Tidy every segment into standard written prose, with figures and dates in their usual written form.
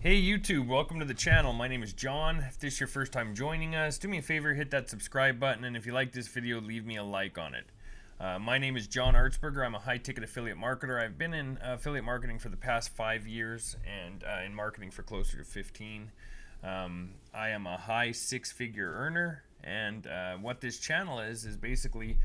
Hey YouTube, welcome to the channel. My name is John. If this is your first time joining us, do me a favor, hit that subscribe button, and if you like this video, leave me a like on it. My name is John Artsberger. I'm a high-ticket affiliate marketer. I've been in affiliate marketing for the past 5 years and in marketing for closer to 15. I am a high six-figure earner, and what this channel is basically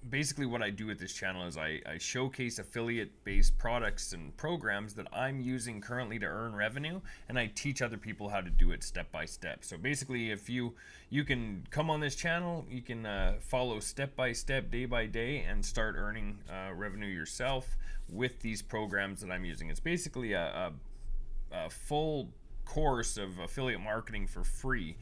basically what I do with this channel is I showcase affiliate-based products and programs that I'm using currently to earn revenue, and I teach other people how to do it step by step. So basically, if you can come on this channel, you can follow step by step, day by day, and start earning revenue yourself with these programs that I'm using. It's basically a full course of affiliate marketing for free.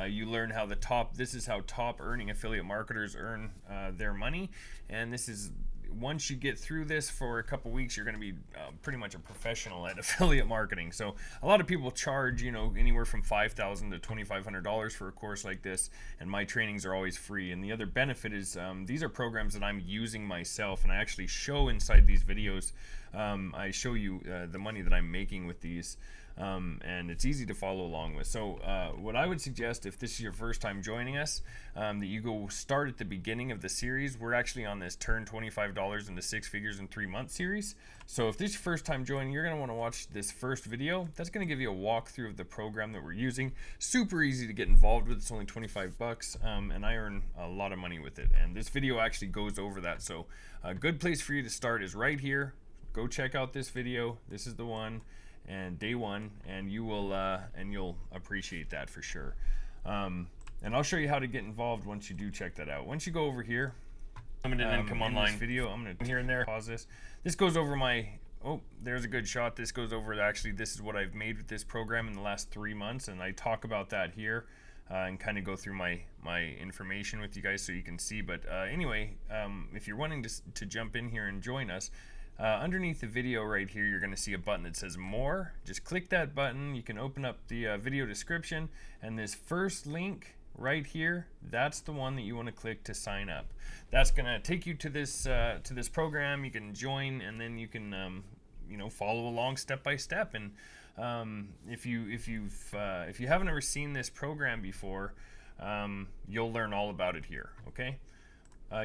You learn how this is how top earning affiliate marketers earn their money, and this is, once you get through this for a couple weeks, you're going to be pretty much a professional at affiliate marketing. So a lot of people charge, anywhere from $5,000 to $2,500 for a course like this, and my trainings are always free. And the other benefit is these are programs that I'm using myself, and I actually show inside these videos. I show you the money that I'm making with these. And it's easy to follow along with. So what I would suggest, if this is your first time joining us, that you go start at the beginning of the series. We're actually on this Turn $25 into Six Figures in 3 Months series. So if this is your first time joining, you're going to want to watch this first video. That's going to give you a walkthrough of the program that we're using. Super easy to get involved with. It's only 25 bucks, and I earn a lot of money with it. And this video actually goes over that. So a good place for you to start is right here. Go check out this video. This is the one. And day one, and you'll appreciate that for sure. And I'll show you how to get involved once you do check that out. Once you go over here, limited income online video, I'm gonna here and there pause this. This goes over my, there's a good shot. This goes over, actually this is what I've made with this program in the last 3 months, and I talk about that here and kind of go through my information with you guys so you can see. But anyway, if you're wanting to jump in here and join us, underneath the video right here, you're going to see a button that says more. Just click that button. You can open up the video description, and this first link right here, that's the one that you want to click to sign up. That's going to take you to this program. You can join, and then you can follow along step by step. And if you haven't ever seen this program before, you'll learn all about it here. Okay.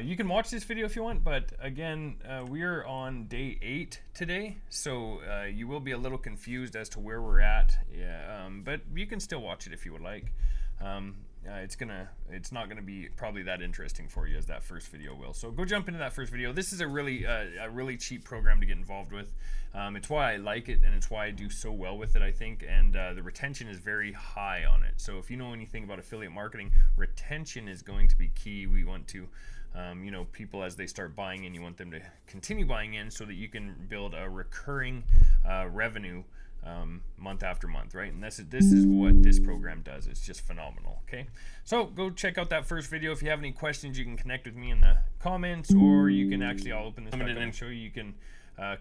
You can watch this video if you want, but again, we're on day 8 today, so you will be a little confused as to where we're at. But you can still watch it if you would like. It's not gonna be probably that interesting for you as that first video will. So go jump into that first video. This is a really cheap program to get involved with. It's why I like it, and it's why I do so well with it, I think. And the retention is very high on it. So if you know anything about affiliate marketing, retention is going to be key. We want to, people as they start buying in, you want them to continue buying in so that you can build a recurring revenue month after month, right? And this is what this program does. It's just phenomenal. Okay, so go check out that first video. If you have any questions, you can connect with me in the comments, or you can actually, I'll open this back up and show you. You can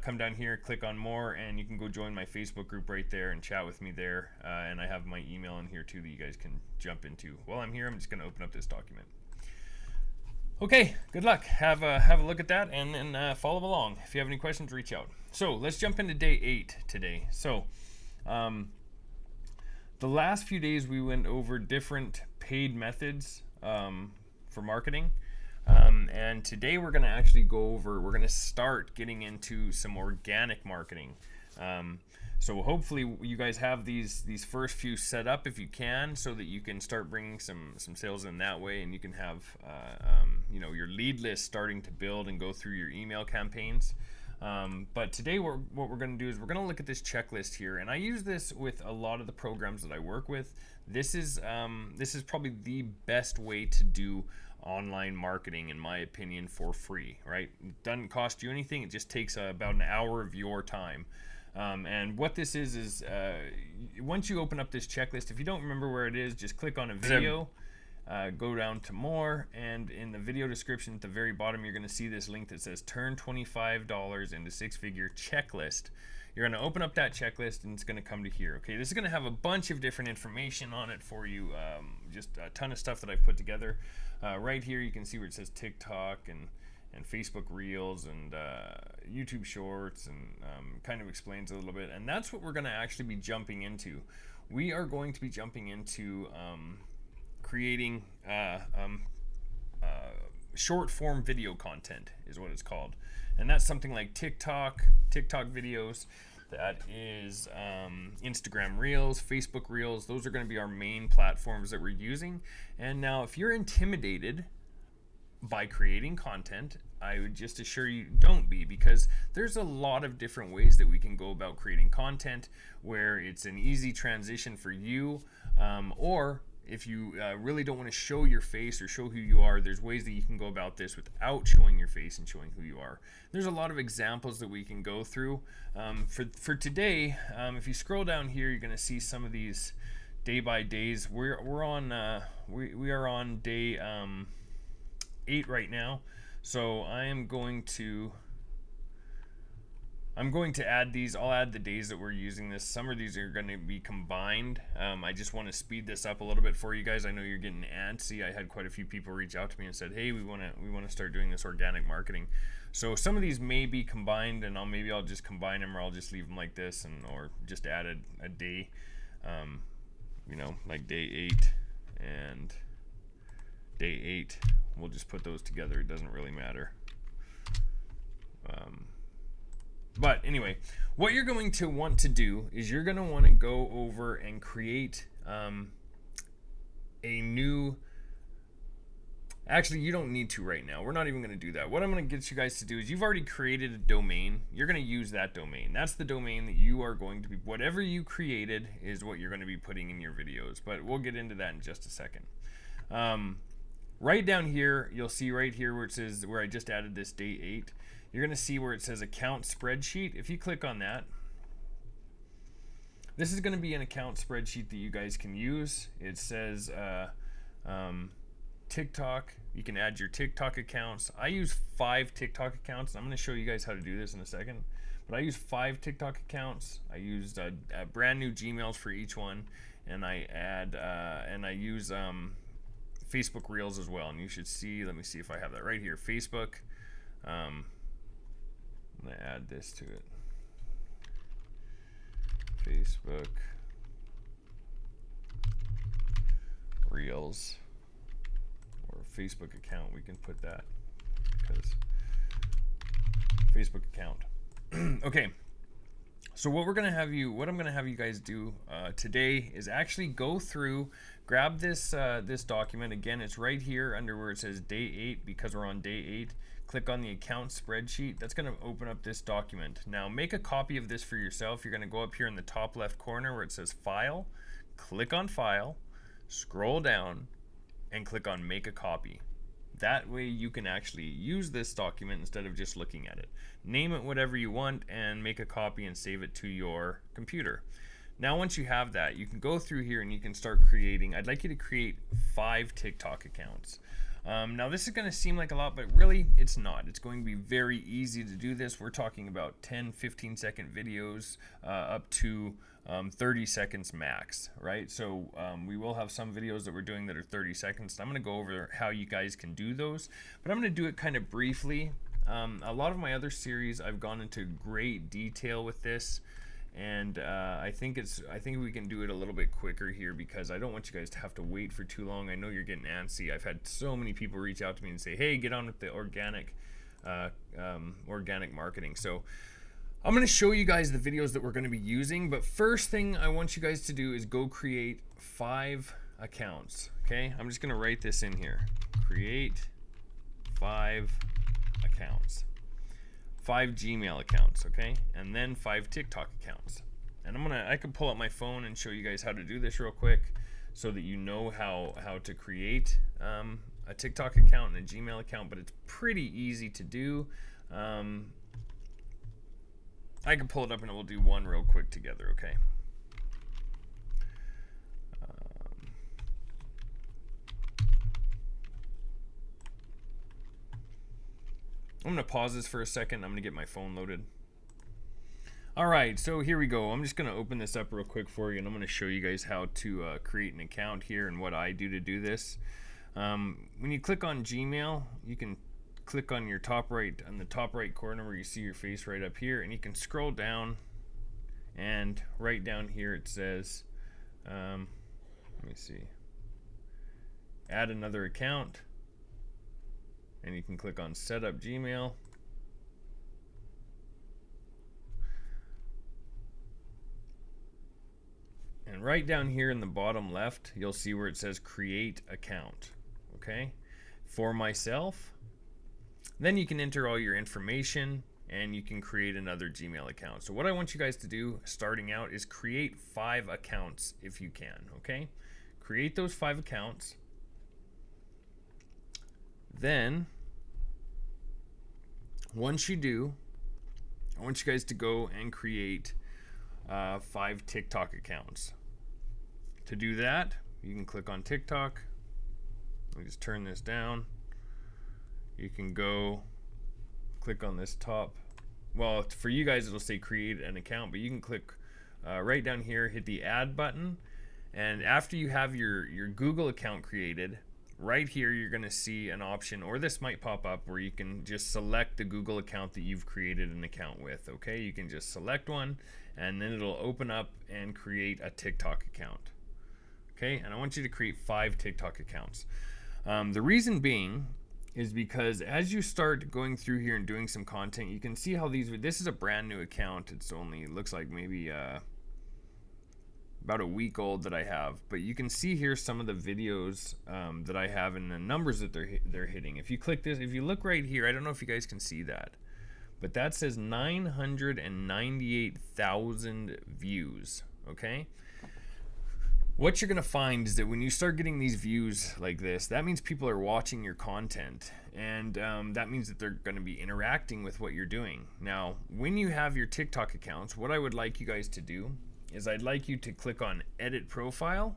come down here, click on more, and you can go join my Facebook group right there and chat with me there. And I have my email in here too that you guys can jump into. While I'm here, I'm just going to open up this document. Okay, good luck. Have a look at that, and then follow along. If you have any questions, reach out. So let's jump into day 8 today. So the last few days we went over different paid methods for marketing. And today we're going to actually we're going to start getting into some organic marketing. So hopefully you guys have these first few set up if you can, so that you can start bringing some sales in that way, and you can have your lead list starting to build and go through your email campaigns. But today what we're going to do is we're going to look at this checklist here, and I use this with a lot of the programs that I work with. This is probably the best way to do online marketing, in my opinion, for free, right? It doesn't cost you anything. It just takes about an hour of your time. And what this is once you open up this checklist, if you don't remember where it is, just click on a video, go down to more, and in the video description at the very bottom, you're going to see this link that says Turn $25 into Six-Figure Checklist. You're going to open up that checklist, and it's going to come to here. Okay, this is going to have a bunch of different information on it for you, just a ton of stuff that I've put together. Right here, you can see where it says TikTok and and Facebook Reels and YouTube Shorts, and kind of explains a little bit. And that's what we're going to actually be jumping into. We are going to be jumping into creating short form video content is what it's called. And that's something like TikTok videos. That is Instagram Reels, Facebook Reels. Those are going to be our main platforms that we're using. And now if you're intimidated by creating content, I would just assure you don't be, because there's a lot of different ways that we can go about creating content where it's an easy transition for you, or if you really don't want to show your face or show who you are, there's ways that you can go about this without showing your face and showing who you are. There's a lot of examples that we can go through. For today, if you scroll down here, you're going to see some of these day by days. We are on day 8 right now. So I'm going to add these. I'll add the days that we're using this. Some of these are going to be combined. I just want to speed this up a little bit for you guys. I know you're getting antsy. I had quite a few people reach out to me and said, "Hey, we want to start doing this organic marketing." So some of these may be combined, and maybe I'll just combine them, or I'll just leave them like this, or just add a day, like day 8 and day 8. We'll just put those together. It doesn't really matter. But anyway, what you're going to want to do is you're going to want to go over and create a new... Actually, you don't need to right now. We're not even going to do that. What I'm going to get you guys to do is, you've already created a domain. You're going to use that domain. That's the domain that you are going to be... Whatever you created is what you're going to be putting in your videos. But we'll get into that in just a second. Right down here, you'll see right here where it says, where I just added this day 8. You're going to see where it says account spreadsheet. If you click on that, this is going to be an account spreadsheet that you guys can use. It says TikTok. You can add your TikTok accounts. I use 5 TikTok accounts. I'm going to show you guys how to do this in a second. But I use 5 TikTok accounts. I used brand new Gmails for each one, and I use Facebook Reels as well. And you should see, let me see if I have that right here. Facebook. I'm going to add this to it. Facebook Reels, or Facebook account. We can put that, because Facebook account. Okay. So what I'm going to have you guys do today is actually go through, grab this this document. Again, it's right here under where it says day 8, because we're on day 8. Click on the account spreadsheet. That's going to open up this document. Now make a copy of this for yourself. You're going to go up here in the top left corner where it says File. Click on File, scroll down, and click on Make a Copy. That way you can actually use this document instead of just looking at it. Name it whatever you want and make a copy and save it to your computer. Now once you have that, you can go through here and you can start creating. I'd like you to create 5 TikTok accounts. Now this is going to seem like a lot, but really it's not. It's going to be very easy to do this. We're talking about 10-15 second videos up to 30 seconds max, right? So we will have some videos that we're doing that are 30 seconds. I'm going to go over how you guys can do those, but I'm going to do it kind of briefly. A lot of my other series, I've gone into great detail with this, and I think we can do it a little bit quicker here, because I don't want you guys to have to wait for too long. I know you're getting antsy. I've had so many people reach out to me and say, "Hey, get on with the organic marketing." So I'm going to show you guys the videos that we're going to be using, but first thing I want you guys to do is go create 5 accounts. Okay, I'm just going to write this in here. Create 5 accounts. 5 Gmail accounts, okay? And then 5 TikTok accounts. And I can pull up my phone and show you guys how to do this real quick, so that you know how to create a TikTok account and a Gmail account, but it's pretty easy to do. I can pull it up and we'll do one real quick together, okay? I'm going to pause this for a second. I'm going to get my phone loaded. All right, so here we go. I'm just going to open this up real quick for you, and I'm going to show you guys how to create an account here and what I do to do this. When you click on Gmail, you can click on your top right, on the top right corner where you see your face right up here, and you can scroll down, and right down here it says, let me see, add another account, and you can click on set up Gmail. And right down here in the bottom left, you'll see where it says create account, okay, for myself. Then you can enter all your information and you can create another Gmail account. So what I want you guys to do starting out is create 5 accounts if you can, okay? Create those 5 accounts. Then, once you do, I want you guys to go and create 5 TikTok accounts. To do that, you can click on TikTok. Let me just turn this down. You can go click on this top. Well, for you guys, it'll say create an account, but you can click right down here, hit the add button. And after you have your Google account created, right here, you're going to see an option, or this might pop up, where you can just select the Google account that you've created an account with. Okay, you can just select one, and then it'll open up and create a TikTok account. Okay, and I want you to create 5 TikTok accounts. The reason being is because as you start going through here and doing some content, you can see how this is a brand new account. It's only, it looks like maybe about a week old that I have, but you can see here some of the videos that I have and the numbers that they're hitting. If you click this, if you look right here, I don't know if you guys can see that, but that says 998,000 views. Okay, what you're gonna find is that when you start getting these views like this, that means people are watching your content, and that means that they're gonna be interacting with what you're doing. Now, when you have your TikTok accounts, what I would like you guys to do is I'd like you to click on edit profile.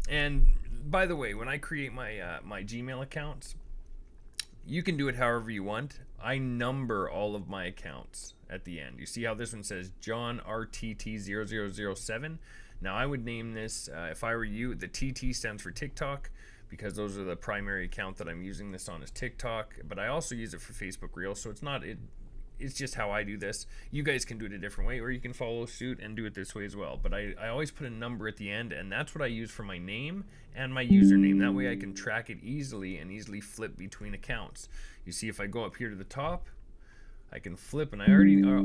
And by the way, when I create my my Gmail accounts, you can do it however you want. I number all of my accounts at the end. You see how this one says John RTT0007. Now I would name this, if I were you, the TT stands for TikTok, because those are the primary account that I'm using this on is TikTok, but I also use it for Facebook Reels, so it's just how I do this. You guys can do it a different way, or you can follow suit and do it this way as well. But I always put a number at the end, and that's what I use for my name and my username. That way I can track it easily and easily flip between accounts. You see, if I go up here to the top, I can flip, and I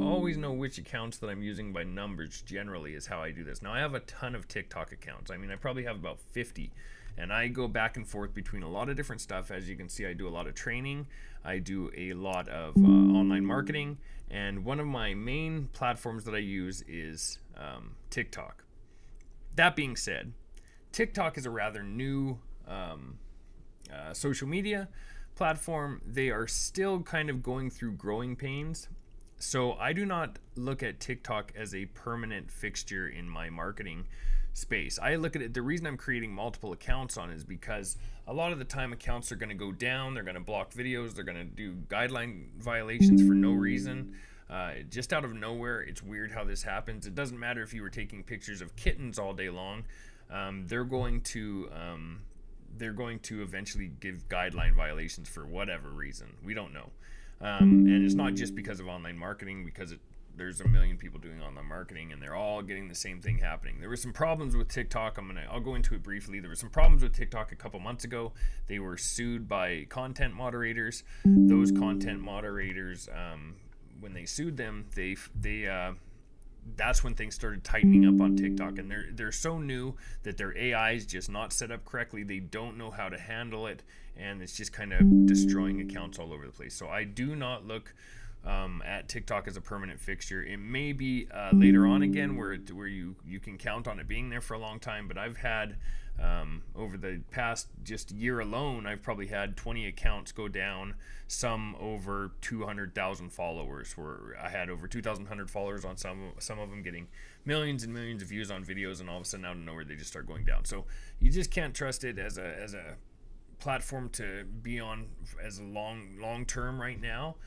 always know which accounts that I'm using by numbers. Generally is how I do this. Now I have a ton of TikTok accounts. I mean, I probably have about 50, and I go back and forth between a lot of different stuff. As you can see, I do a lot of training, I do a lot of online marketing, and one of my main platforms that I use is TikTok. That being said, TikTok is a rather new social media platform. They are still kind of going through growing pains. So I do not look at TikTok as a permanent fixture in my marketing space. I look at it, the reason I'm creating multiple accounts on is because a lot of the time accounts are going to go down, they're going to block videos, they're going to do guideline violations for no reason. Just out of nowhere. It's weird how this happens. It doesn't matter if you were taking pictures of kittens all day long. They're going to eventually give guideline violations for whatever reason. We don't know. And it's not just because of online marketing, because there's a million people doing online marketing and they're all getting the same thing happening. There were some problems with TikTok. I'll go into it briefly. There were some problems with TikTok a couple months ago. They were sued by content moderators. Those content moderators, when they sued them, that's when things started tightening up on TikTok, and they're so new that their AI is just not set up correctly. They don't know how to handle it, and it's just kind of destroying accounts all over the place. So I do not look at TikTok as a permanent fixture. It may be later on again where you can count on it being there for a long time, but I've had over the past just year alone, I've probably had 20 accounts go down, some over 200,000 followers, where I had over 2,100 followers on some of them getting millions and millions of views on videos, and all of a sudden out of nowhere they just start going down. So you just can't trust it as a platform to be on as a long term right now,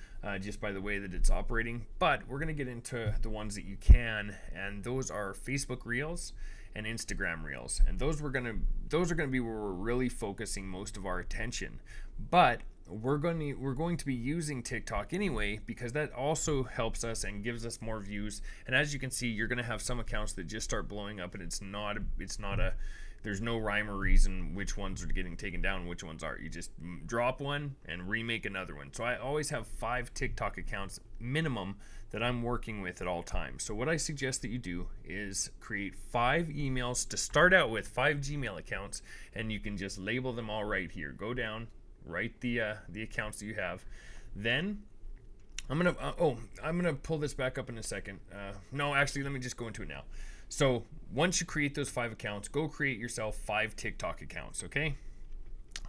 just by the way that it's operating. But we're going to get into the ones that you can, and those are Facebook Reels and Instagram Reels, and those are going to be where we're really focusing most of our attention. But we're going to be using TikTok anyway, because that also helps us and gives us more views. And as you can see, you're going to have some accounts that just start blowing up, and it's not a there's no rhyme or reason which ones are getting taken down, which ones aren't. You just drop one and remake another one. So I always have 5 TikTok accounts minimum that I'm working with at all times. So what I suggest that you do is create 5 emails to start out with, 5 Gmail accounts, and you can just label them all right here. Go down, write the accounts that you have. Then I'm gonna pull this back up in a second. No, actually, let me just go into it now. So once you create those 5 accounts, go create yourself 5 TikTok accounts. Okay.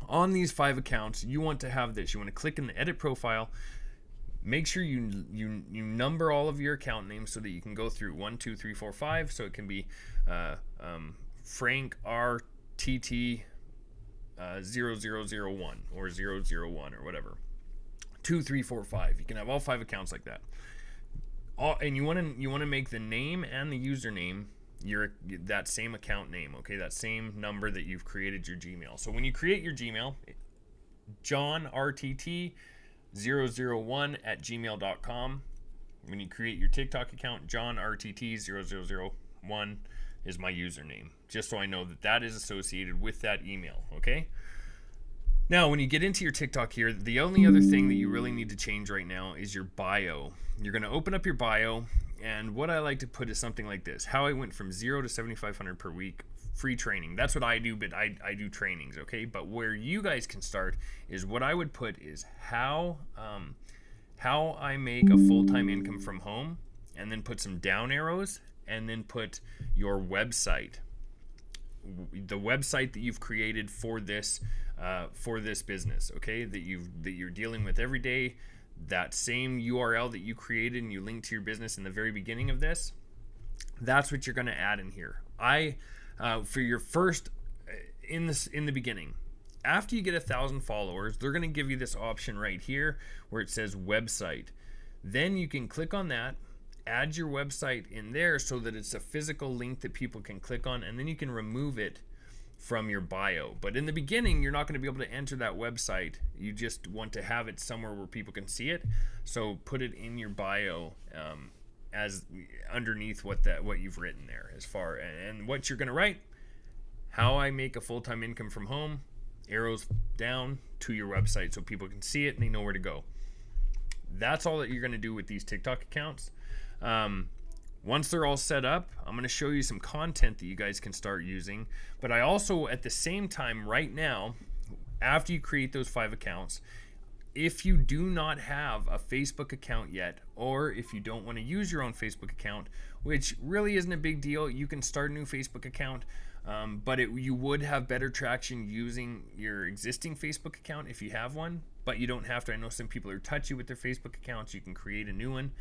On these 5 accounts, you want to have this. You want to click in the edit profile. Make sure you number all of your account names so that you can go through 1, 2, 3, 4, 5. So it can be Frank RTT 0001 or 001 or whatever. 2, 3, 4, 5. You can have all 5 accounts like that. And you want to make the name and the username that same account name, okay? That same number that you've created your Gmail. So when you create your Gmail, John RTT 001 at gmail.com. When you create your TikTok account, John RTT 0001 is my username, just so I know that that is associated with that email, okay? Now, when you get into your TikTok here, the only other thing that you really need to change right now is your bio. You're going to open up your bio, and what I like to put is something like this: how I went from 0 to 7,500 per week, free training. That's what I do, but I do trainings, okay? But where you guys can start is what I would put is how I make a full-time income from home, and then put some down arrows, and then put your website, the website that you've created for this business, okay, that you're dealing with every day. That same URL that you created and you linked to your business in the very beginning of this, that's what you're going to add in here. For your first in the beginning, after you get 1,000 followers, they're going to give you this option right here where it says website. Then you can click on that, add your website in there so that it's a physical link that people can click on, and then you can remove it from your bio. But in the beginning, you're not going to be able to enter that website. You just want to have it somewhere where people can see it. So put it in your bio as underneath what you've written there, as far, and what you're going to write: how I make a full-time income from home, arrows down to your website so people can see it and they know where to go. That's all that you're going to do with these TikTok accounts. Once they're all set up, I'm going to show you some content that you guys can start using. But I also, at the same time, right now, after you create those 5 accounts, if you do not have a Facebook account yet, or if you don't want to use your own Facebook account, which really isn't a big deal, you can start a new Facebook account. But you would have better traction using your existing Facebook account if you have one, but you don't have to. I know some people are touchy with their Facebook accounts. You can create a new one.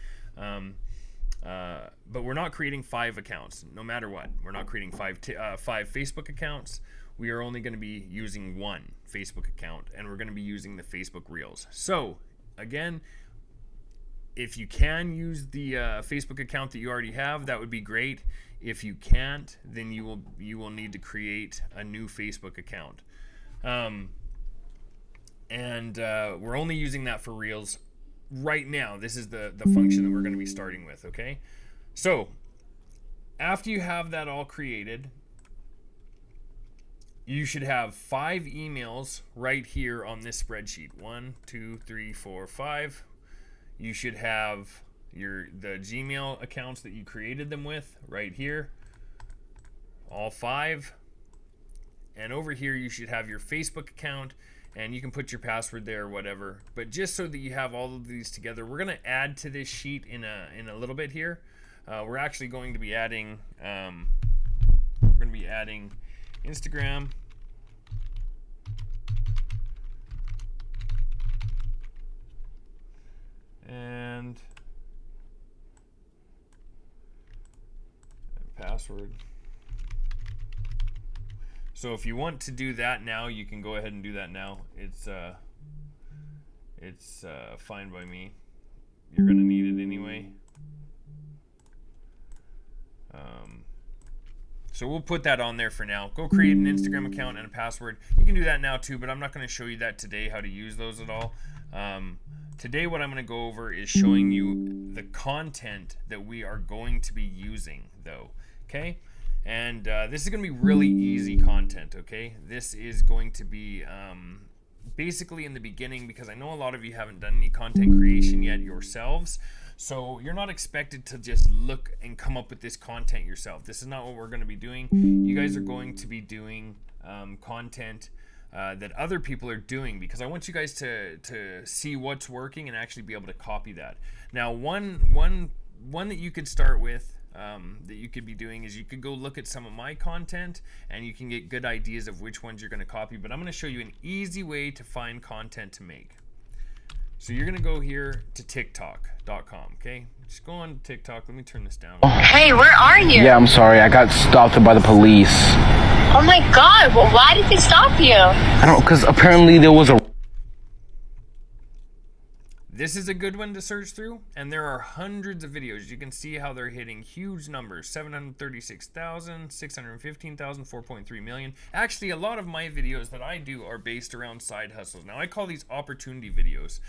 But we're not creating 5 accounts, no matter what. We're not creating 5 Facebook accounts. We are only going to be using 1 Facebook account, and we're going to be using the Facebook Reels. So, again, if you can use the Facebook account that you already have, that would be great. If you can't, then you will need to create a new Facebook account. We're only using that for Reels right now. This is the function that we're going to be starting with, okay? So after you have that all created, you should have 5 emails right here on this spreadsheet. 1, 2, 3, 4, 5. You should have the Gmail accounts that you created them with right here, all 5. And over here you should have your Facebook account, and you can put your password there or whatever. But just so that you have all of these together, we're going to add to this sheet in a little bit here. We're actually going to be adding Instagram, and password. So if you want to do that now, you can go ahead and do that now. It's fine by me. You're gonna need it anyway. So we'll put that on there for now. Go create an Instagram account and a password. You can do that now too, but I'm not going to show you that today, how to use those at all. Today what I'm going to go over is showing you the content that we are going to be using though, okay? And this is going to be really easy content, okay? This is going to be basically in the beginning, because I know a lot of you haven't done any content creation yet yourselves. So you're not expected to just look and come up with this content yourself. This is not what we're going to be doing. You guys are going to be doing content that other people are doing, because I want you guys to see what's working and actually be able to copy that. Now, one that you could start with, that you could be doing, is you could go look at some of my content and you can get good ideas of which ones you're going to copy. But I'm going to show you an easy way to find content to make. So you're going to go here to TikTok.com, okay? Just go on TikTok. Let me turn this down. Hey, where are you? Yeah, I'm sorry. I got stopped by the police. Oh my God, well, why did they stop you? I don't know, because apparently there was a... This is a good one to search through, and there are hundreds of videos. You can see how they're hitting huge numbers: 736,000, 615,000, 4.3 million. Actually, a lot of my videos that I do are based around side hustles. Now, I call these opportunity videos.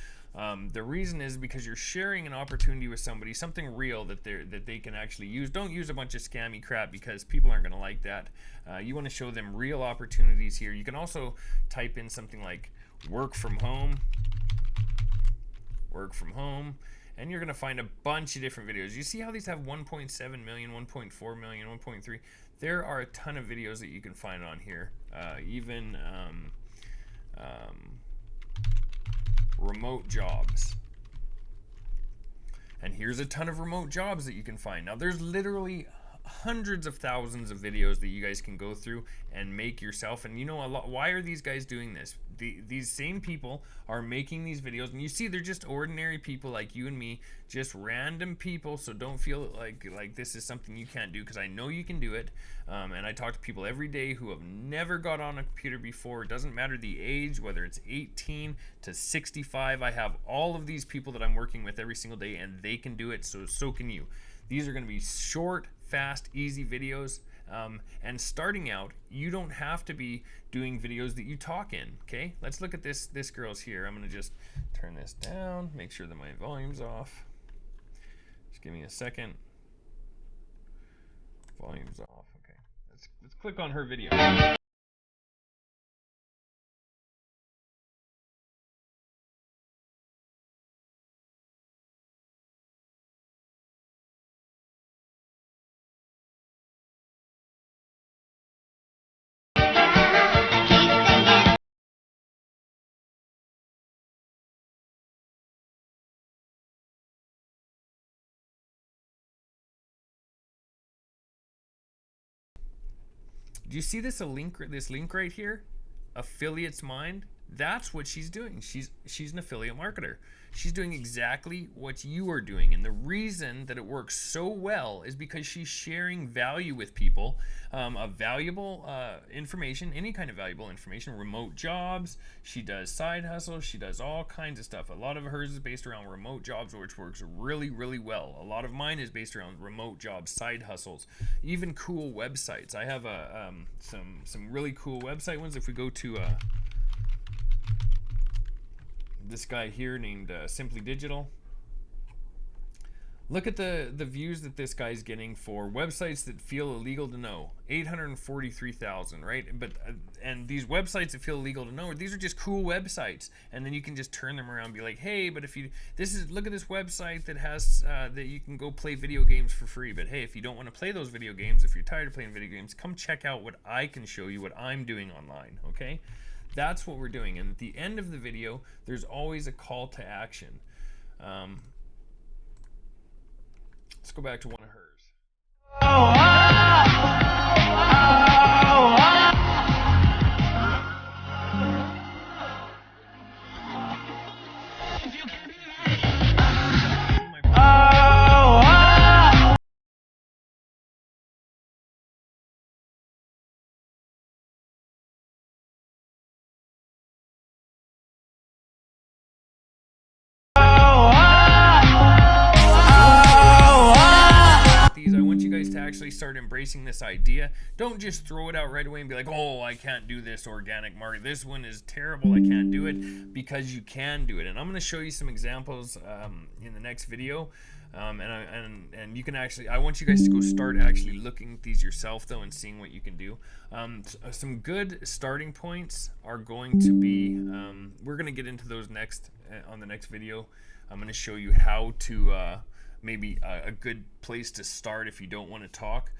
The reason is because you're sharing an opportunity with somebody, something real that they can actually use. Don't use a bunch of scammy crap, because people aren't going to like that. You want to show them real opportunities here. You can also type in something like work from home, and you're going to find a bunch of different videos. You see how these have 1.7 million, 1.4 million, 1.3. There are a ton of videos that you can find on here. Even remote jobs. And here's a ton of remote jobs that you can find. Now, there's literally hundreds of thousands of videos that you guys can go through and make yourself. And you know a lot. Why are these guys doing this? These same people are making these videos, and you see they're just ordinary people like you and me, just random people. So don't feel like this is something you can't do, because I know you can do it. And I talk to people every day who have never got on a computer before. It doesn't matter the age, whether it's 18 to 65. I have all of these people that I'm working with every single day, and they can do it. So can you. These are going to be short, fast, easy videos. And starting out, you don't have to be doing videos that you talk in, okay? Let's look at this girl's here. I'm going to just turn this down, make sure that my volume's off. Just give me a second. Volume's off, okay. Let's click on her video. Do you see this link right here? Affiliates Mind. That's what she's doing. She's an affiliate marketer. She's doing exactly what you are doing. And the reason that it works so well is because she's sharing value with people, of valuable information, any kind of valuable information, remote jobs. She does side hustles. She does all kinds of stuff. A lot of hers is based around remote jobs, which works really, really well. A lot of mine is based around remote jobs, side hustles, even cool websites. I have some really cool website ones. If we go to this guy here named Simply Digital. Look at the views that this guy's getting for websites that feel illegal to know. 843,000, right? But and these websites that feel illegal to know, these are just cool websites. And then you can just turn them around and be like, hey, but if you look at this website that has that you can go play video games for free. But hey, if you don't want to play those video games, if you're tired of playing video games, come check out what I can show you, what I'm doing online, okay? That's what we're doing. And at the end of the video, there's always a call to action. Let's go back to one of hers. actually start embracing this idea, don't just throw it out right away and be like, oh, I can't do this organic market. This one is terrible. I can't do it, because you can do it. And I'm going to show you some examples in the next video. And you can actually, I want you guys to go start actually looking at these yourself though and seeing what you can do. Some good starting points are going to be, we're going to get into those next on the next video. I'm going to show you how to maybe a good place to start if you don't want to talk,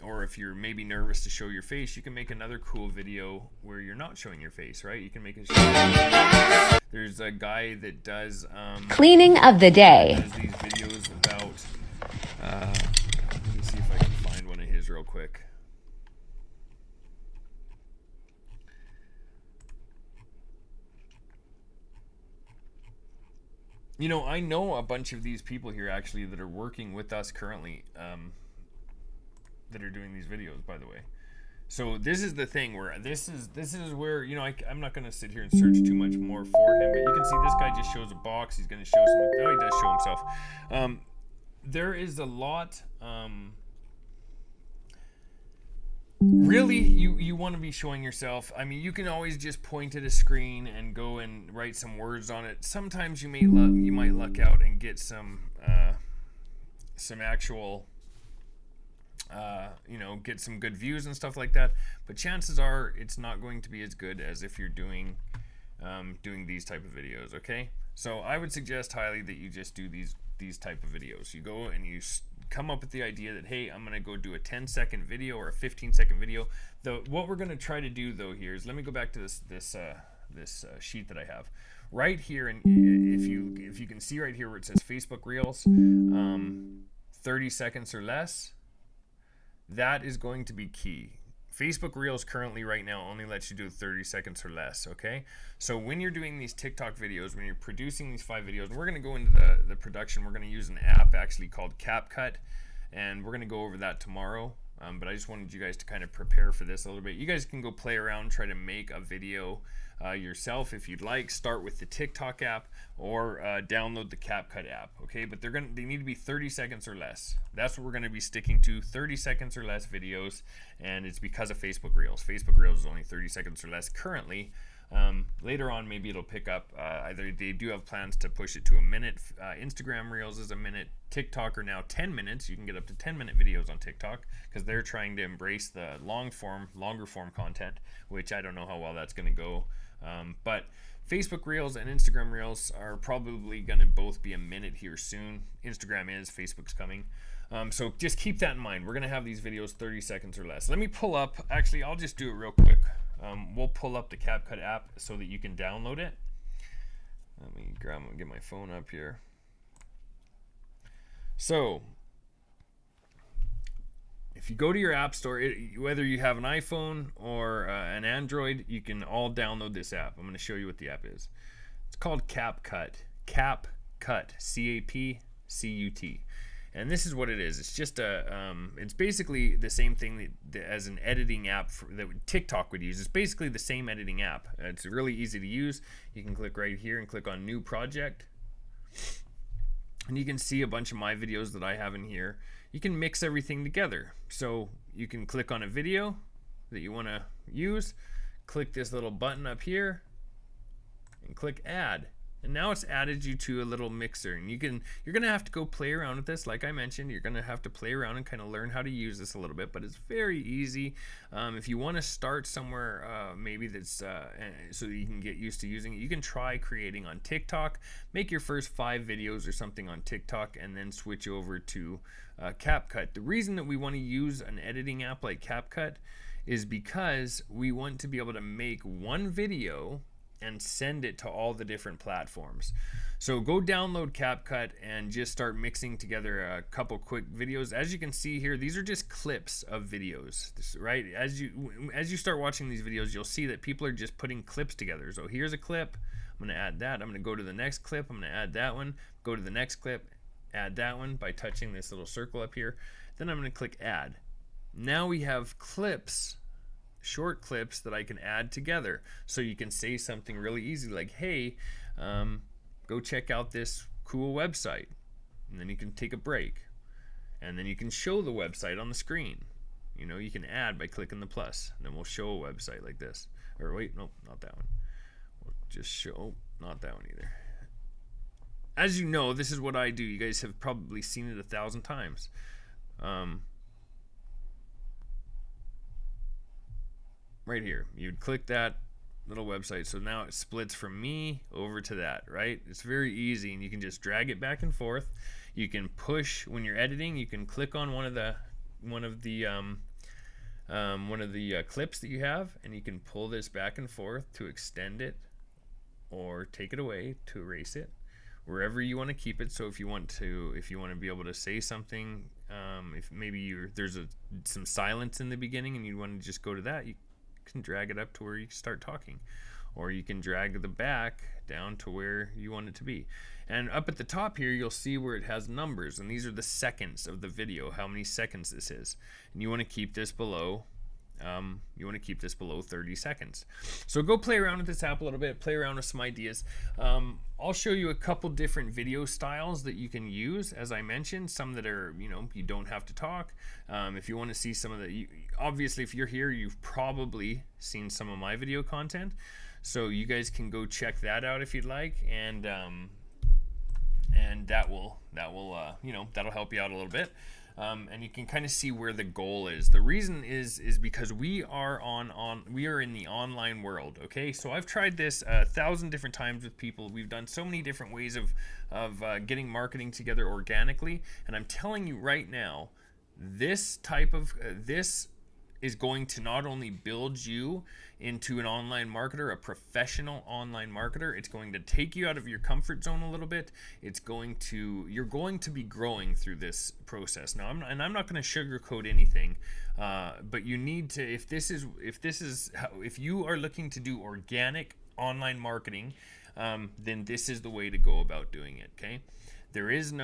or if you're maybe nervous to show your face. You can make another cool video where you're not showing your face, right? You can make a there's a guy that does Cleaning of the day. does these videos about let me see if I can find one of his real quick. You know, I know a bunch of these people here actually that are working with us currently, that are doing these videos, by the way. So this is the thing where this is where, you know, I'm not going to sit here and search too much more for him, but you can see this guy just shows a box. He's going to show some. Oh, he does show himself. There is a lot. Really, you want to be showing yourself. I mean, you can always just point at a screen and go and write some words on it. Sometimes you might luck out and get some actual, you know, get some good views and stuff like that. But chances are it's not going to be as good as if you're doing these type of videos. Okay, so I would suggest highly that you just do these type of videos. You go and you come up with the idea that, hey, I'm going to go do a 10-second video or a 15-second video. What we're going to try to do though here is, let me go back to this sheet that I have right here, and if you can see right here where it says Facebook Reels, 30 seconds or less, that is going to be key. Facebook Reels currently right now only lets you do 30 seconds or less, okay? So when you're doing these TikTok videos, when you're producing these 5 videos, and we're going to go into the production, we're going to use an app actually called CapCut, and we're going to go over that tomorrow. But I just wanted you guys to kind of prepare for this a little bit. You guys can go play around, try to make a video yourself if you'd like. Start with the TikTok app or download the CapCut app, okay? But they need to be 30 seconds or less. That's what we're going to be sticking to, 30 seconds or less videos, and it's because of Facebook Reels. Facebook Reels is only 30 seconds or less currently. Later on, maybe it'll pick up. Either they do have plans to push it to a minute. Instagram Reels is a minute. TikTok are now 10 minutes. You can get up to 10-minute videos on TikTok because they're trying to embrace the longer form content, which I don't know how well that's going to go. But Facebook Reels and Instagram Reels are probably going to both be a minute here soon. Instagram is, Facebook's coming. So just keep that in mind. We're going to have these videos 30 seconds or less. Let me pull up. Actually, I'll just do it real quick. We'll pull up the CapCut app so that you can download it. Let me get my phone up here. So if you go to your app store, whether you have an iPhone or an Android, you can all download this app. I'm going to show you what the app is. It's called CapCut. CapCut. CapCut. And this is what it is. It's just it's basically the same thing as an editing app that TikTok would use. It's basically the same editing app. It's really easy to use. You can click right here and click on New Project. And you can see a bunch of my videos that I have in here. You can mix everything together. So you can click on a video that you want to use, click this little button up here, and click Add. And now it's added you to a little mixer, and you're gonna have to go play around with this. Like I mentioned, you're gonna have to play around and kind of learn how to use this a little bit, but it's very easy. If you want to start somewhere, maybe that's so that you can get used to using it, you can try creating on TikTok. Make your first 5 videos or something on TikTok, and then switch over to CapCut. The reason that we want to use an editing app like CapCut is because we want to be able to make one video and send it to all the different platforms. So go download CapCut and just start mixing together a couple quick videos. As you can see here, these are just clips of videos, right? As you start watching these videos, you'll see that people are just putting clips together. So here's a clip. I'm going to add that. I'm going to go to the next clip. I'm going to add that one. Go to the next clip. Add that one by touching this little circle up here. Then I'm going to click Add. Now we have clips, short clips that I can add together. So you can say something really easy like, hey, go check out this cool website. And then you can take a break. And then you can show the website on the screen. You know, you can add by clicking the plus, and then we'll show a website like this. Or wait, nope, not that one. We'll just show, not that one either. As you know, this is what I do. You guys have probably seen it 1,000 times. Right here, you'd click that little website. So now it splits from me over to that, right? It's very easy, and you can just drag it back and forth. You can push when you're editing. You can click on one of the clips that you have, and you can pull this back and forth to extend it or take it away to erase it, wherever you want to keep it. So if you want to be able to say something, if maybe there's some silence in the beginning and you want to just go to that, you can drag it up to where you start talking, or you can drag the back down to where you want it to be. And up at the top here, you'll see where it has numbers, and these are the seconds of the video, how many seconds this is. And you want to keep this below 30 seconds. So go play around with this app a little bit, play around with some ideas. I'll show you a couple different video styles that you can use, as I mentioned, some that are, you don't have to talk. If you want to see some of obviously if you're here, you've probably seen some of my video content. So you guys can go check that out if you'd like, and that'll help you out a little bit. And you can kind of see where the goal is. The reason is because we are in the online world. Okay, so I've tried this 1,000 different times with people. We've done so many different ways of getting marketing together organically, and I'm telling you right now, this is going to not only build you into an online marketer, a professional online marketer. It's going to take you out of your comfort zone a little bit. You're going to be growing through this process. Now, I'm not going to sugarcoat anything, but you need to, if you are looking to do organic online marketing, then this is the way to go about doing it. Okay, there is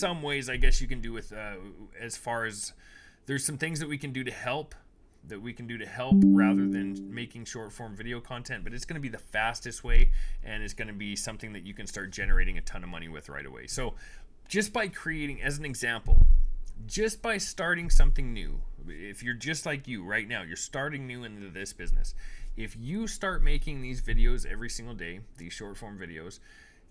some ways, I guess, you can do with as far as there's some things that we can do to help rather than making short form video content, but it's going to be the fastest way, and it's going to be something that you can start generating a ton of money with right away. So just by creating, as an example, just by starting something new, if you're just like you right now, you're starting new into this business, if you start making these videos every single day, these short form videos,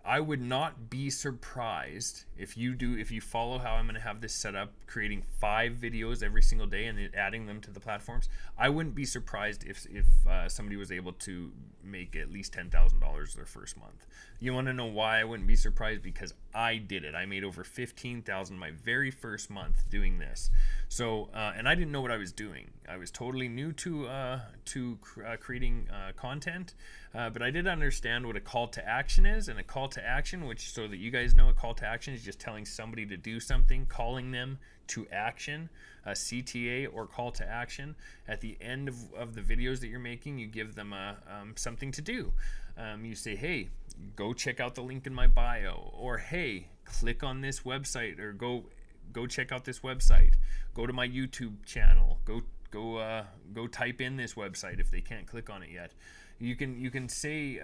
I would not be surprised if you follow how I'm going to have this set up, creating 5 videos every single day and adding them to the platforms. I wouldn't be surprised if somebody was able to make at least $10,000 their first month. You want to know why I wouldn't be surprised? Because I did it. I made over $15,000 my very first month doing this. So, and I didn't know what I was doing. I was totally new to creating content, but I did understand what a call to action is, and a call to action, which, so that you guys know, a call to action is just telling somebody to do something, calling them to action, a CTA or call to action. At the end of the videos that you're making, you give them something to do. You say, hey, go check out the link in my bio, or hey, click on this website, or go check out this website, go to my YouTube channel, go type in this website if they can't click on it yet. You can say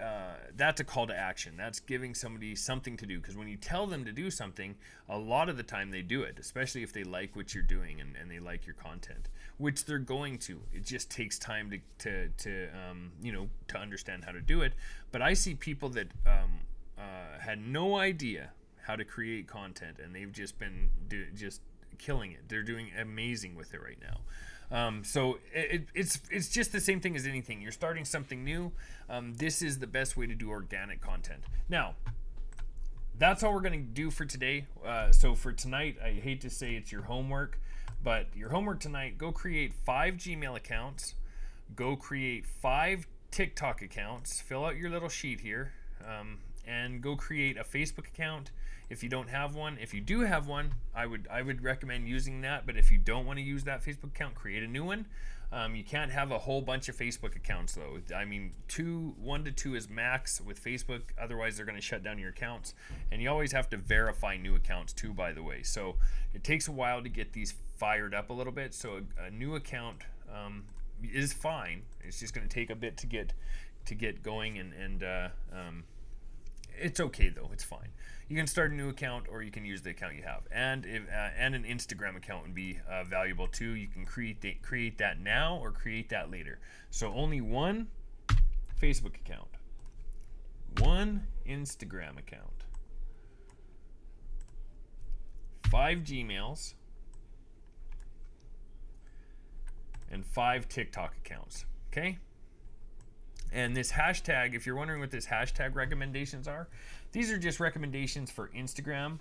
that's a call to action. That's giving somebody something to do, because when you tell them to do something, a lot of the time they do it, especially if they like what you're doing and they like your content, which they're going to. It just takes time to understand how to do it. But I see people that had no idea how to create content, and they've just been just killing it. They're doing amazing with it right now. So it's just the same thing as anything. You're starting something new. This is the best way to do organic content. Now, that's all we're going to do for today. So for tonight, I hate to say it's your homework, but your homework tonight, go create 5 Gmail accounts, go create 5 TikTok accounts, fill out your little sheet here, and go create a Facebook account. If you don't have one, if you do have one, I would recommend using that. But if you don't want to use that Facebook account, create a new one. You can't have a whole bunch of Facebook accounts though. I mean, 1 to 2 is max with Facebook. Otherwise, they're going to shut down your accounts. And you always have to verify new accounts too, by the way. So it takes a while to get these fired up a little bit. So a new account is fine. It's just going to take a bit to get going, and It's okay though. It's fine. You can start a new account, or you can use the account you have, and and an Instagram account would be valuable too. You can create that now or create that later. So only one Facebook account, one Instagram account, 5 Gmails, and 5 TikTok accounts. Okay. And this hashtag, if you're wondering what this hashtag recommendations are, these are just recommendations for Instagram.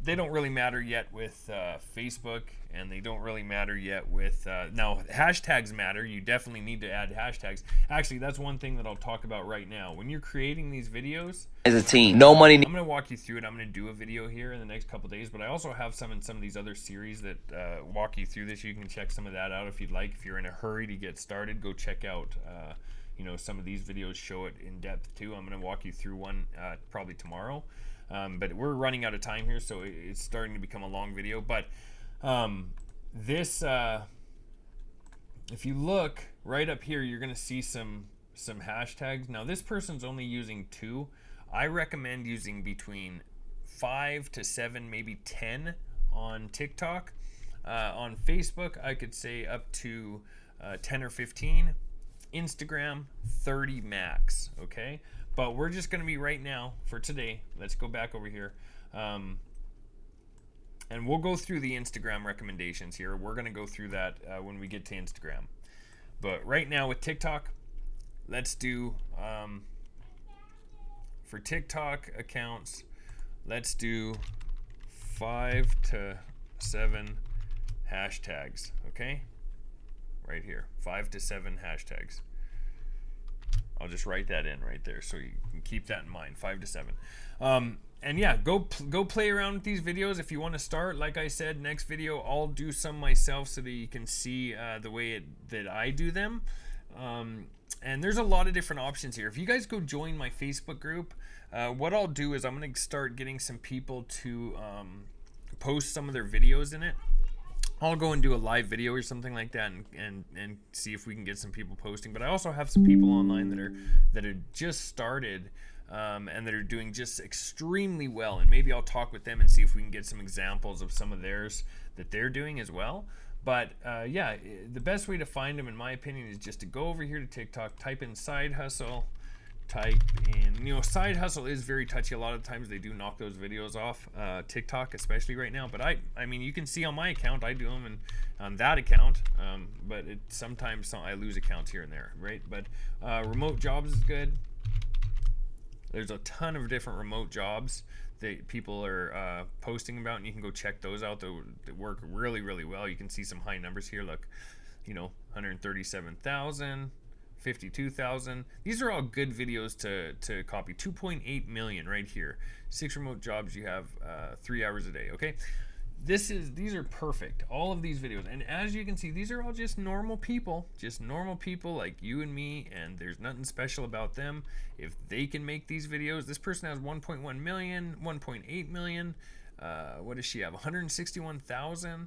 They don't really matter yet with Facebook, and they don't really matter yet with now hashtags matter. You definitely need to add hashtags. Actually, that's one thing that I'll talk about right now. When you're creating these videos As a team, no money. I'm going to walk you through it. I'm going to do a video here in the next couple days, but I also have some in some of these other series that walk you through this. You can check some of that out if you'd like. If you're in a hurry to get started, go check out some of these videos show it in depth too. I'm going to walk you through one probably tomorrow. But we're running out of time here, so it's starting to become a long video. But this, if you look right up here, you're going to see some hashtags. Now, this person's only using 2. I recommend using between 5 to 7, maybe 10 on TikTok. On Facebook, I could say up to 10 or 15. Instagram, 30 max, okay? But we're just going to be right now for today. Let's go back over here. And we'll go through the Instagram recommendations here. We're going to go through that when we get to Instagram. But right now with TikTok, let's do, for TikTok accounts, let's do 5 to 7 hashtags, okay? Right here, 5 to 7 hashtags. I'll just write that in right there so you can keep that in mind, 5 to 7. And yeah, go play around with these videos if you want to start. Like I said, next video I'll do some myself so that you can see the way that I do them. And there's a lot of different options here. If you guys go join my Facebook group, what I'll do is I'm going to start getting some people to post some of their videos in it. I'll go and do a live video or something like that and see if we can get some people posting. But I also have some people online that are just started and that are doing just extremely well. And maybe I'll talk with them and see if we can get some examples of some of theirs that they're doing as well. But yeah, the best way to find them, in my opinion, is just to go over here to TikTok, type in Side Hustle, type in, Side Hustle is very touchy. A lot of times they do knock those videos off, TikTok especially right now. But I mean, you can see on my account, I do them on that account, but sometimes I lose accounts here and there, right? But remote jobs is good. There's a ton of different remote jobs that people are posting about, and you can go check those out. That work really, really well. You can see some high numbers here. Look, 137,000. 52,000. These are all good videos to copy. 2.8 million right here. 6 remote jobs. You have 3 hours a day. Okay, these are perfect. All of these videos, and as you can see, these are all just normal people like you and me, and there's nothing special about them. If they can make these videos, this person has 1.1 million, 1.8 million. What does she have? 161,000.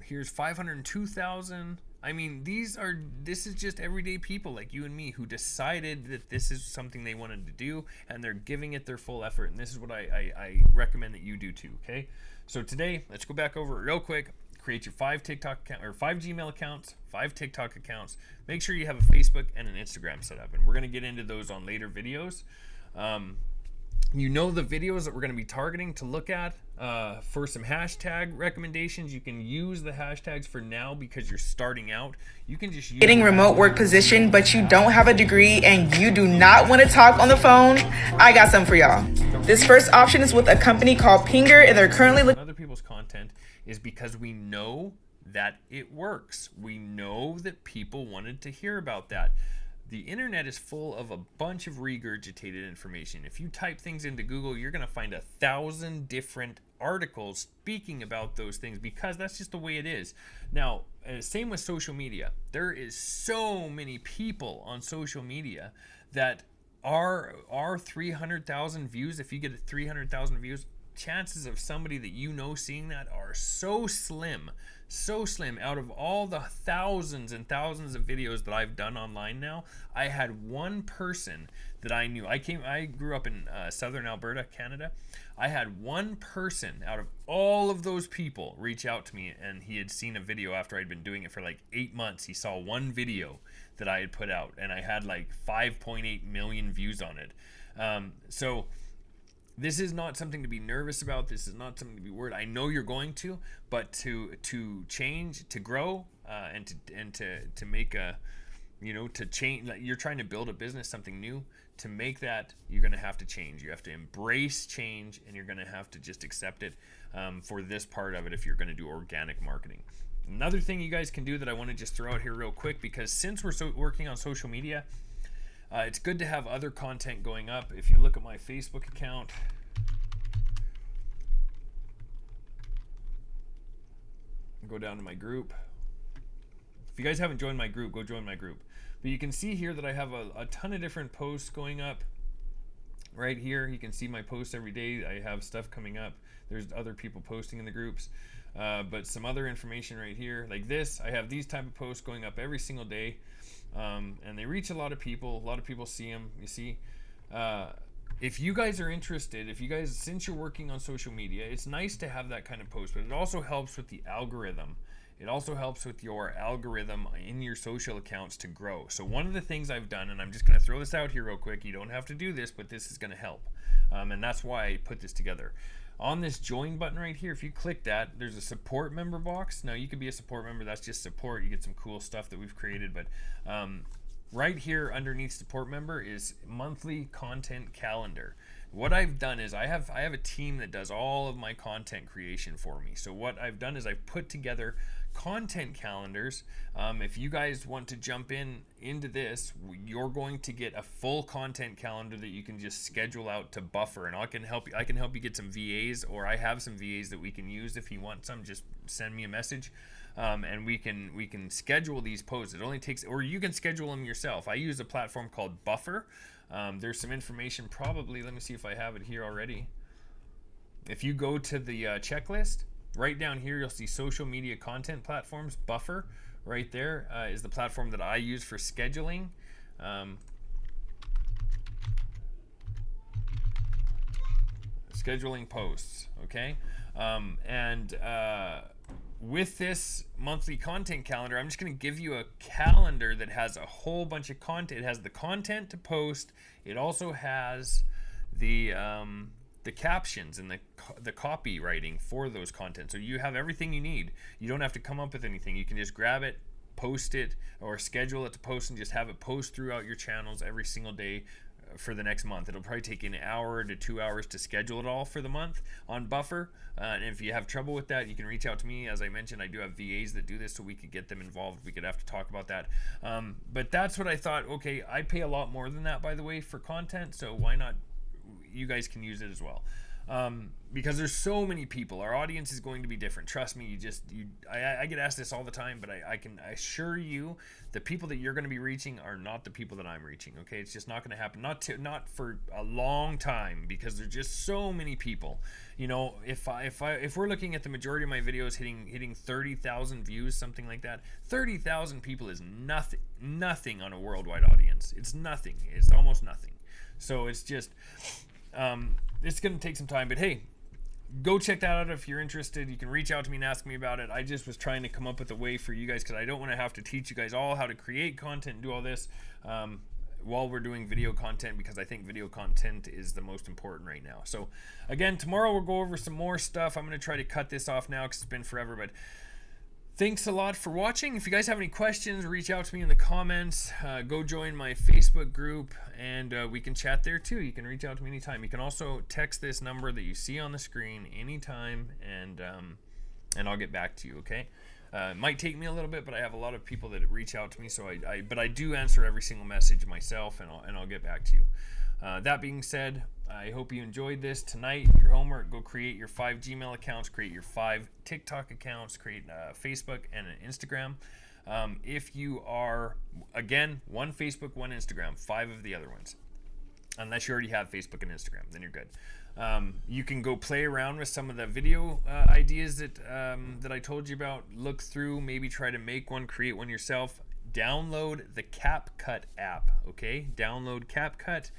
Here's 502,000. I mean, this is just everyday people like you and me who decided that this is something they wanted to do, and they're giving it their full effort. And this is what I recommend that you do too. Okay, so today let's go back over it real quick. Create your 5 TikTok account or 5 Gmail accounts, 5 TikTok accounts. Make sure you have a Facebook and an Instagram set up, and we're gonna get into those on later videos. The videos that we're going to be targeting to look at for some hashtag recommendations. You can use the hashtags for now because you're starting out. You can just use getting remote work position, but you don't have a degree and you do not want to talk on the phone. I got some for y'all. This first option is with a company called Pinger, and they're currently looking other people's content is because we know that it works. We know that people wanted to hear about that. The internet is full of a bunch of regurgitated information. If you type things into Google, you're going to find 1,000 different articles speaking about those things because that's just the way it is. Now, same with social media. There is so many people on social media that are 300,000 views. If you get 300,000 views, chances of somebody that you know seeing that are so slim out of all the thousands and thousands of videos that I've done online now. I had one person that I knew. I grew up in southern Alberta, Canada. I had one person out of all of those people reach out to me, and he had seen a video after I'd been doing it for like 8 months. He saw one video that I had put out, and I had like 5.8 million views on it. So this is not something to be nervous about. This is not something to be worried. I know you're going to, but to change, to grow, and to make a, to change. Like, you're trying to build a business, something new. To make that, you're going to have to change. You have to embrace change, and you're going to have to just accept it for this part of it if you're going to do organic marketing. Another thing you guys can do that I want to just throw out here real quick, because since we're working on social media, it's good to have other content going up. If you look at my Facebook account, go down to my group. If you guys haven't joined my group, go join my group. But you can see here that I have a ton of different posts going up. Right here, you can see my posts every day. I have stuff coming up. There's other people posting in the groups. But some other information right here, like this, I have these type of posts going up every single day. And they reach a lot of people. A lot of people see them, you see. If you guys are interested, since you're working on social media, it's nice to have that kind of post, but it also helps with the algorithm. It also helps with your algorithm in your social accounts to grow. So one of the things I've done, and I'm just going to throw this out here real quick, you don't have to do this, but this is going to help. And that's why I put this together. On this join button right here, if you click that, there's a support member box. Now, you could be a support member. That's just support. You get some cool stuff that we've created. But right here underneath support member is monthly content calendar. What I've done is I have a team that does all of my content creation for me. So what I've done is I've put together content calendars. If you guys want to jump into this, you're going to get a full content calendar that you can just schedule out to Buffer, and I can help you get some VAs, or I have some VAs that we can use. If you want some, just send me a message, and we can schedule these posts. It only takes, or you can schedule them yourself. I use a platform called Buffer. There's some information, probably, let me see if I have it here already. If you go to the checklist, right down here, you'll see social media content platforms. Buffer, right there, is the platform that I use for scheduling. Scheduling posts, okay? With this monthly content calendar, I'm just going to give you a calendar that has a whole bunch of content. It has the content to post. It also has the captions and the copywriting for those content. So you have everything you need. You don't have to come up with anything. You can just grab it, post it, or schedule it to post and just have it post throughout your channels every single day for the next month. It'll probably take an hour to 2 hours to schedule it all for the month on Buffer. And if you have trouble with that, you can reach out to me. As I mentioned, I do have VAs that do this, so we could get them involved. We could have to talk about that. But that's what I thought. Okay, I pay a lot more than that, by the way, for content, so why not? You guys can use it as well. Because there's so many people. Our audience is going to be different. Trust me. I get asked this all the time, but I can assure you the people that you're going to be reaching are not the people that I'm reaching. Okay, it's just not going to happen. Not for a long time, because there's just so many people. You know, if we're looking at the majority of my videos hitting 30,000 views, something like that, 30,000 people is nothing on a worldwide audience. It's nothing. It's almost nothing. So it's just it's going to take some time, but hey, go check that out if you're interested. You can reach out to me and ask me about it. I just was trying to come up with a way for you guys, because I don't want to have to teach you guys all how to create content and do all this while we're doing video content, because I think video content is the most important right now. So again, tomorrow we'll go over some more stuff. I'm going to try to cut this off now because it's been forever, but thanks a lot for watching. If you guys have any questions, reach out to me in the comments. Go join my Facebook group, and we can chat there too. You can reach out to me anytime. You can also text this number that you see on the screen anytime, and I'll get back to you, okay? It might take me a little bit, but I have a lot of people that reach out to me, so but I do answer every single message myself, and I'll get back to you. That being said, I hope you enjoyed this tonight. Your homework, go create your 5 Gmail accounts, create your 5 TikTok accounts, create Facebook and an Instagram. If you are, again, 1 Facebook, 1 Instagram, 5 of the other ones. Unless you already have Facebook and Instagram, then you're good. You can go play around with some of the video ideas that I told you about. Look through, maybe try to make one, create one yourself. Download the CapCut app, okay? Download CapCut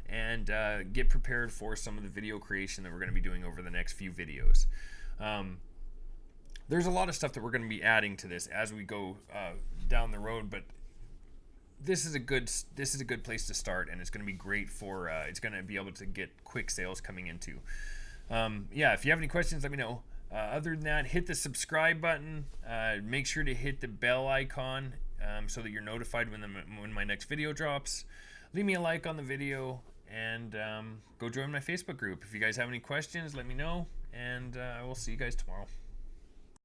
and get prepared for some of the video creation that we're going to be doing over the next few videos. There's a lot of stuff that we're going to be adding to this as we go down the road, but this is a good place to start, and it's going to be great for it's going to be able to get quick sales coming into. Yeah, if you have any questions, let me know. Other than that, hit the subscribe button. Make sure to hit the bell icon so that you're notified when my next video drops. Leave me a like on the video, and go join my Facebook group. If you guys have any questions, let me know, and I will see you guys tomorrow.